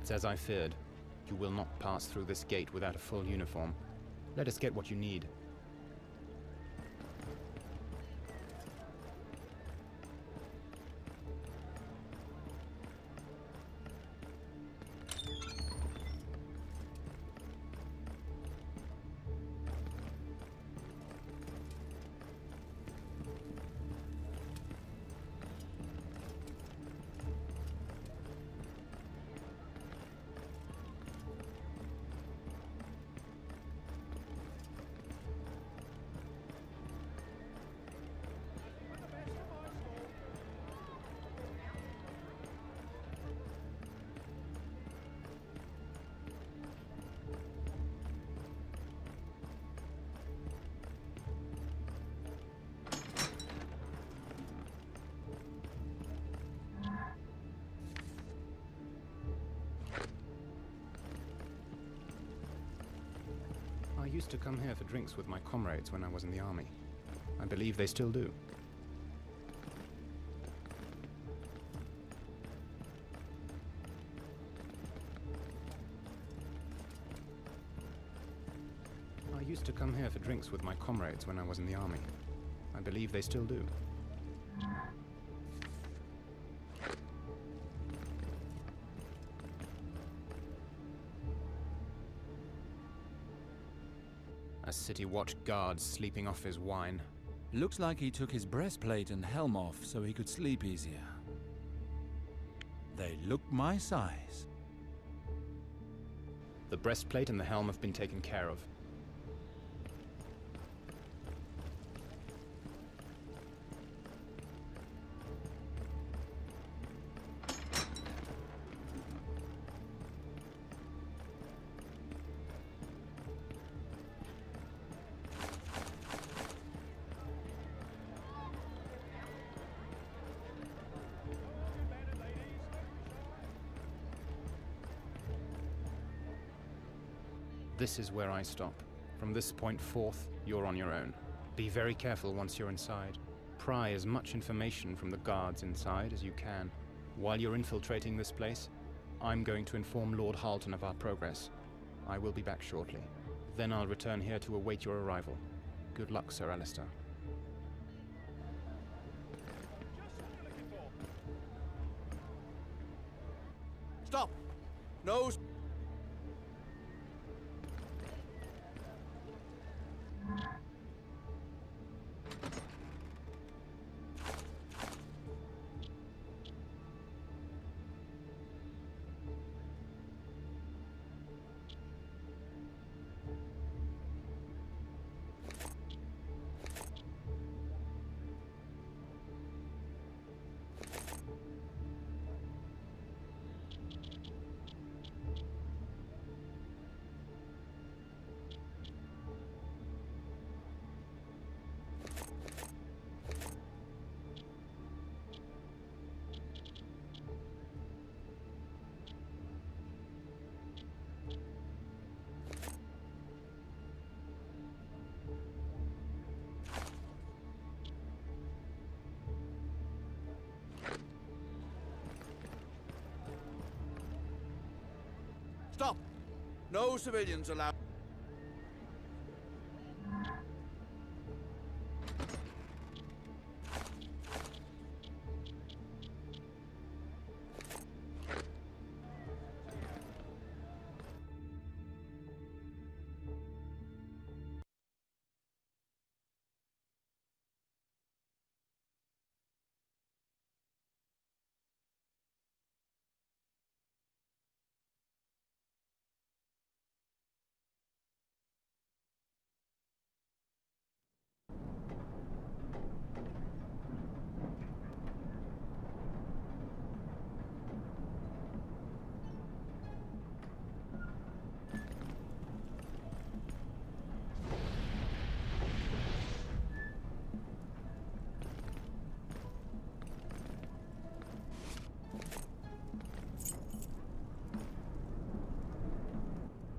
It's as I feared. You will not pass through this gate without a full uniform. Let us get what you need. I used to come here for drinks with my comrades when I was in the army. I believe they still do. I used to come here for drinks with my comrades when I was in the army. I believe they still do. A city watch guard sleeping off his wine. Looks like he took his breastplate and helm off so he could sleep easier. They look my size. The breastplate and the helm have been taken care of. This is where I stop. From this point forth, you're on your own. Be very careful once you're inside. Pry as much information from the guards inside as you can. While you're infiltrating this place, I'm going to inform Lord Halton of our progress. I will be back shortly. Then I'll return here to await your arrival. Good luck, Sir Alistair. Stop! No! Stop! No civilians allowed.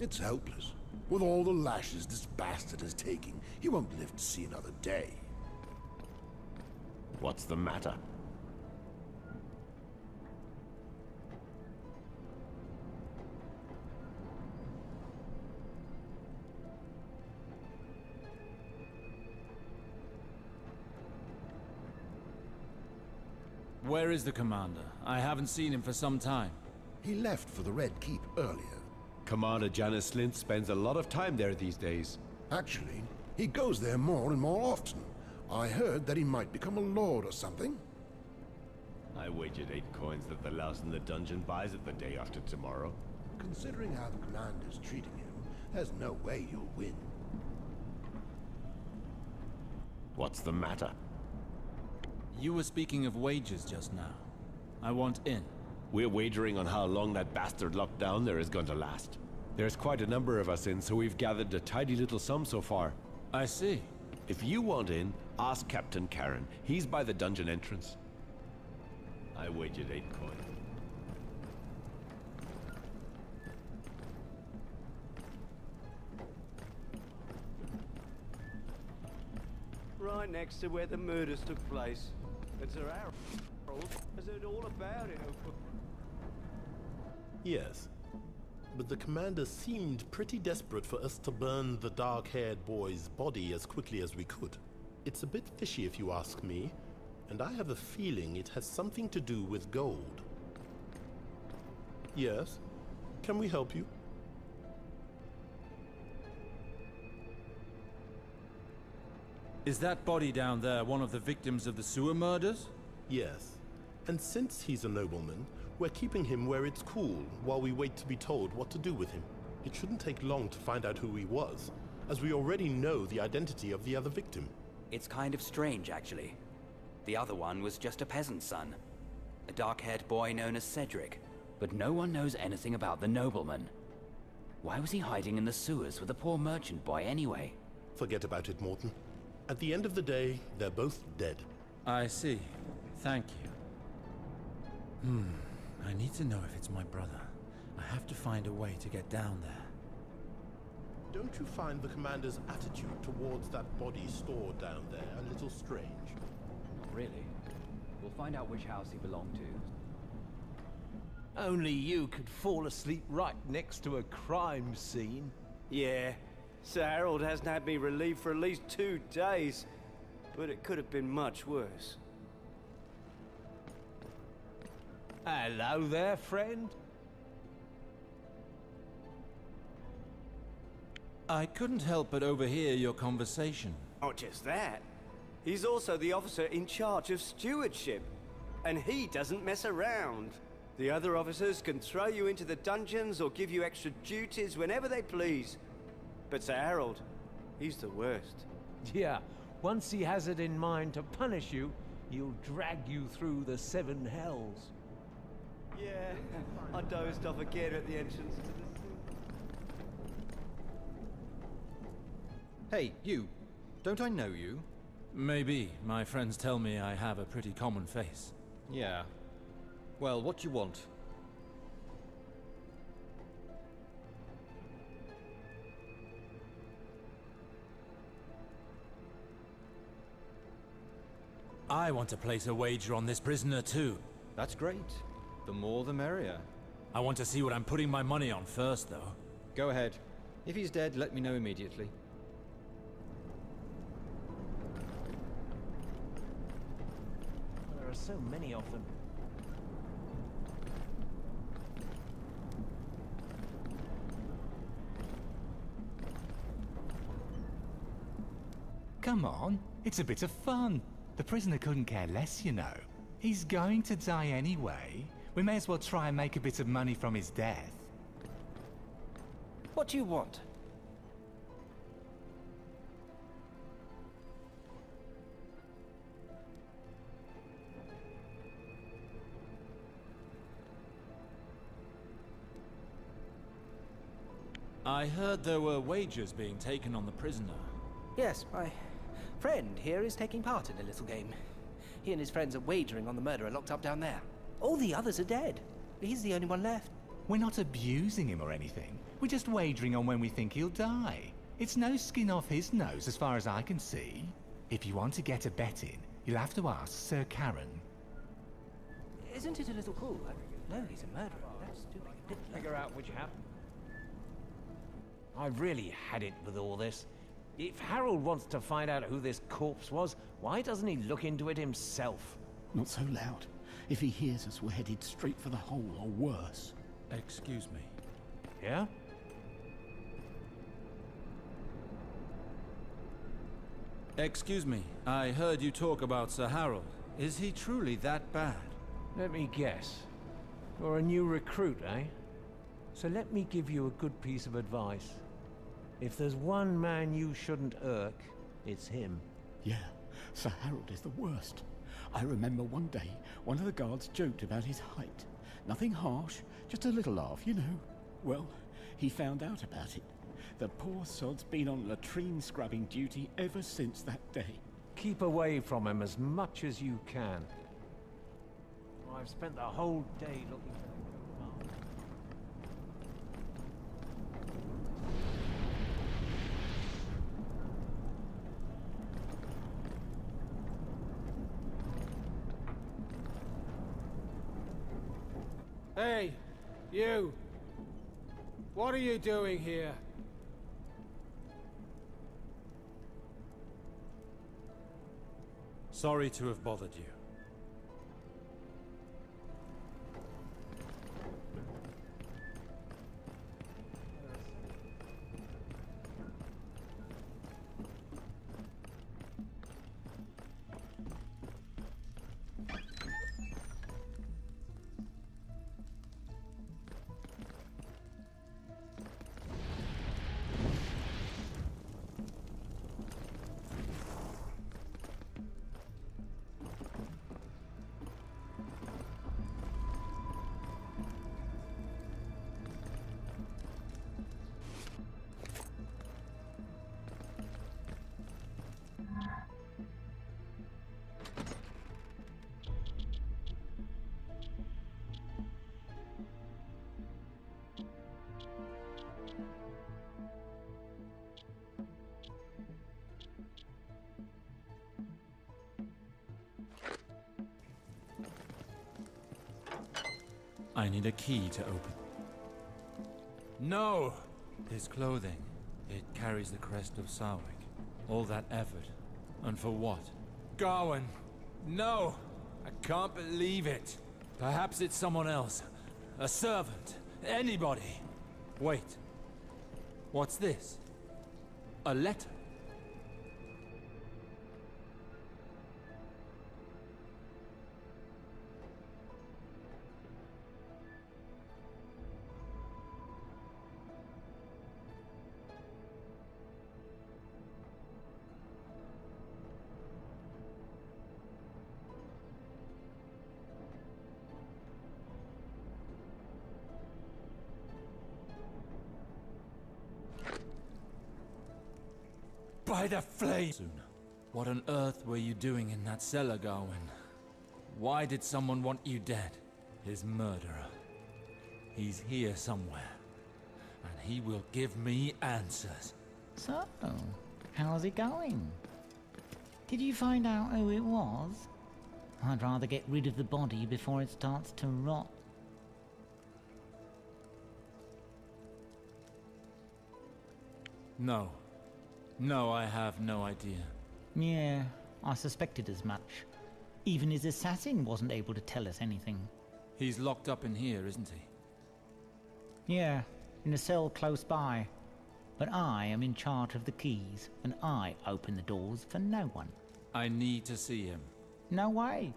It's hopeless. With all the lashes this bastard is taking, he won't live to see another day. What's the matter? Where is the commander? I haven't seen him for some time. He left for the Red Keep earlier. Commander Janus Slint spends a lot of time there these days. Actually, he goes there more and more often. I heard that he might become a lord or something. I wagered 8 coins that the louse in the dungeon buys it the day after tomorrow. Considering how the commander's treating him, there's no way you'll win. What's the matter? You were speaking of wages just now. I want in. We're wagering on how long that bastard lockdown there is going to last. There's quite a number of us in, so we've gathered a tidy little sum so far. I see. If you want in, ask Captain Karen. He's by the dungeon entrance. I wagered 8 coins. Right next to where the murders took place. And Sir Harold has heard all about it. Yes, but the commander seemed pretty desperate for us to burn the dark-haired boy's body as quickly as we could. It's a bit fishy if you ask me, and I have a feeling it has something to do with gold. Yes? Can we help you? Is that body down there one of the victims of the sewer murders? Yes. And since he's a nobleman, we're keeping him where it's cool while we wait to be told what to do with him. It shouldn't take long to find out who he was, as we already know the identity of the other victim. It's kind of strange, actually. The other one was just a peasant's son. A dark-haired boy known as Cedric. But no one knows anything about the nobleman. Why was he hiding in the sewers with a poor merchant boy anyway? Forget about it, Morton. At the end of the day, they're both dead. I see. Thank you. I need to know if it's my brother. I have to find a way to get down there. Don't you find the commander's attitude towards that body stored down there a little strange? Not really. We'll find out which house he belonged to. Only you could fall asleep right next to a crime scene. Yeah, Sir Harold hasn't had me relieved for at least 2 days. But it could have been much worse. Hello there, friend. I couldn't help but overhear your conversation. Not just that. He's also the officer in charge of stewardship. And he doesn't mess around. The other officers can throw you into the dungeons or give you extra duties whenever they please. But Sir Harold, he's the worst. Yeah, once he has it in mind to punish you, he'll drag you through the 7 hells. Yeah, I dozed off again at the entrance to the... Hey, you. Don't I know you? Maybe. My friends tell me I have a pretty common face. Yeah. Well, what do you want? I want to place a wager on this prisoner too. That's great. The more the merrier. I want to see what I'm putting my money on first, though. Go ahead. If he's dead, let me know immediately. There are so many of them. Come on, it's a bit of fun. The prisoner couldn't care less, you know. He's going to die anyway. We may as well try and make a bit of money from his death. What do you want? I heard there were wagers being taken on the prisoner. Yes, my friend here is taking part in a little game. He and his friends are wagering on the murderer locked up down there. All the others are dead. He's the only one left. We're not abusing him or anything. We're just wagering on when we think he'll die. It's no skin off his nose as far as I can see. If you want to get a bet in, you'll have to ask Sir Karen. Isn't it a little cool? No, he's a murderer. That's stupid. Figure out which happened. I've really had it with all this. If Harold wants to find out who this corpse was, why doesn't he look into it himself? Not so loud. If he hears us, we're headed straight for the hole, or worse. Excuse me. Yeah? Excuse me. I heard you talk about Sir Harold. Is he truly that bad? Let me guess. You're a new recruit, eh? So let me give you a good piece of advice. If there's one man you shouldn't irk, it's him. Yeah, Sir Harold is the worst. I remember one day, one of the guards joked about his height. Nothing harsh, just a little laugh, you know. Well, he found out about it. The poor sod's been on latrine scrubbing duty ever since that day. Keep away from him as much as you can. I've spent the whole day looking for him. Hey, you! What are you doing here? Sorry to have bothered you. I need a key to open. No! His clothing. It carries the crest of Sarwick. All that effort. And for what? Gawain! No! I can't believe it. Perhaps it's someone else. A servant. Anybody. Wait. What's this? A letter? By the flame! What on earth were you doing in that cellar, Gawain? Why did someone want you dead? His murderer. He's here somewhere. And he will give me answers. So, how's it going? Did you find out who it was? I'd rather get rid of the body before it starts to rot. No. No, I have no idea. Yeah, I suspected as much. Even his assassin wasn't able to tell us anything. He's locked up in here, isn't he? Yeah, in a cell close by. But I am in charge of the keys, and I open the doors for no one. I need to see him. No way.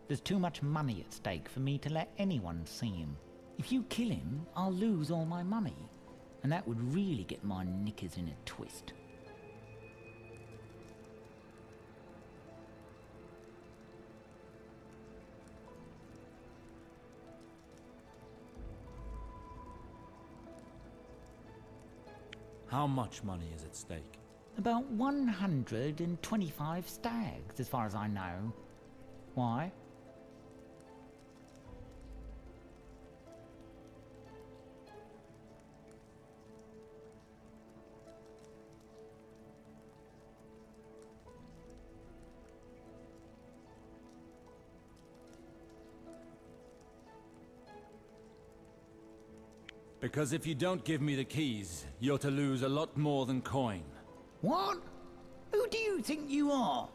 There's too much money at stake for me to let anyone see him. If you kill him, I'll lose all my money. And that would really get my knickers in a twist. How much money is at stake? About 125 stags, as far as I know. Why? Because if you don't give me the keys, you're to lose a lot more than coin. What? Who do you think you are?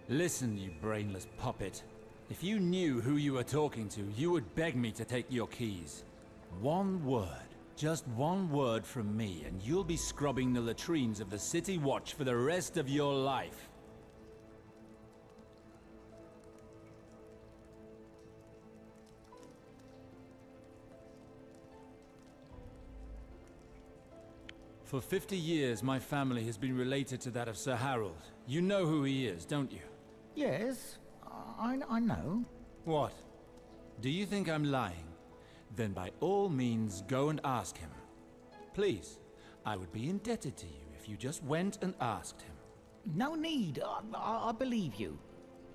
Listen, you brainless puppet. If you knew who you were talking to, you would beg me to take your keys. One word, just one word from me, and you'll be scrubbing the latrines of the City Watch for the rest of your life. For 50 years, my family has been related to that of Sir Harold. You know who he is, don't you? Yes, I know. What? Do you think I'm lying? Then by all means, go and ask him. Please, I would be indebted to you if you just went and asked him. No need. I believe you.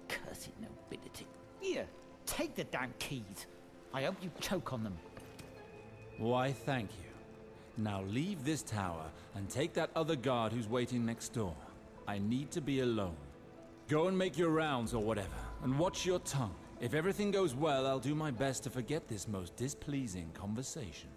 Cursed nobility. Here, take the damn keys. I hope you choke on them. Why, thank you. Now leave this tower and take that other guard who's waiting next door. I need to be alone. Go and make your rounds or whatever, and watch your tongue. If everything goes well, I'll do my best to forget this most displeasing conversation.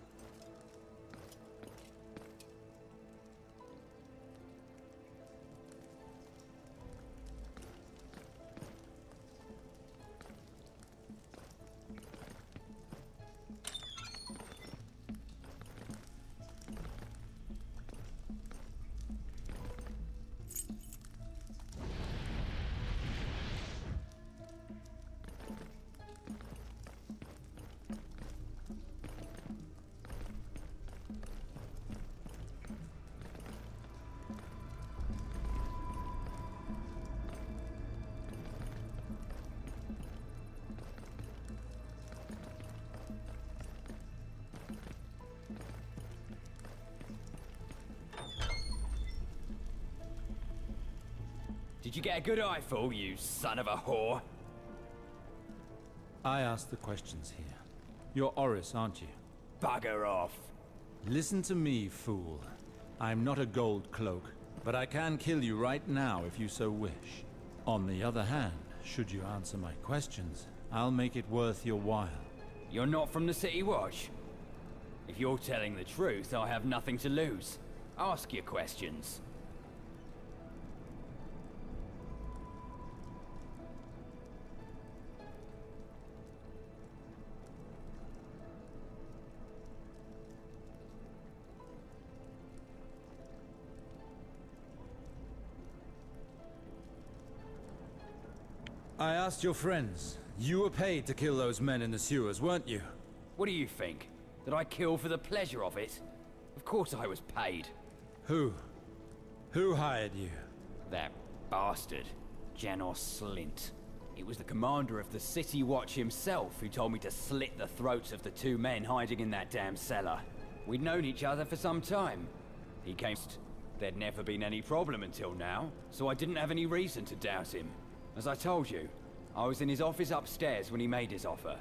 Did you get a good eyeful, you son of a whore? I ask the questions here. You're Oris, aren't you? Bugger off. Listen to me, fool. I'm not a gold cloak, but I can kill you right now if you so wish. On the other hand, should you answer my questions, I'll make it worth your while. You're not from the City Watch? If you're telling the truth, I have nothing to lose. Ask your questions. I asked your friends. You were paid to kill those men in the sewers, weren't you? What do you think? That I kill for the pleasure of it? Of course I was paid. Who? Who hired you? That bastard, Janos Slint. It was the commander of the City Watch himself who told me to slit the throats of the two men hiding in that damn cellar. We'd known each other for some time. He came... There'd never been any problem until now, so I didn't have any reason to doubt him. As I told you, I was in his office upstairs when he made his offer.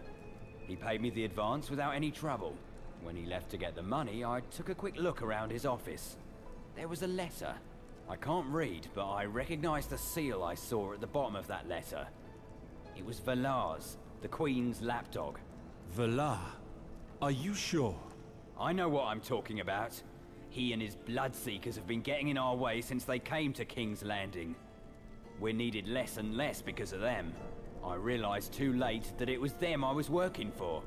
He paid me the advance without any trouble. When he left to get the money, I took a quick look around his office. There was a letter. I can't read, but I recognized the seal I saw at the bottom of that letter. It was Valar's, the Queen's lapdog. Valar? Are you sure? I know what I'm talking about. He and his Bloodseekers have been getting in our way since they came to King's Landing. We're needed less and less because of them. I realized too late that it was them I was working for.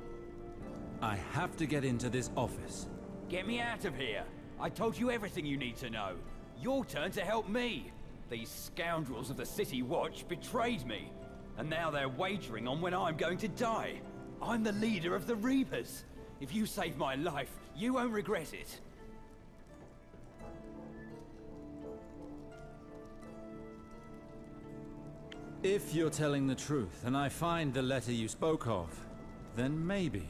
I have to get into this office. Get me out of here! I told you everything you need to know. Your turn to help me. These scoundrels of the City Watch betrayed me. And now they're wagering on when I'm going to die. I'm the leader of the Reapers. If you save my life, you won't regret it. If you're telling the truth, and I find the letter you spoke of, then maybe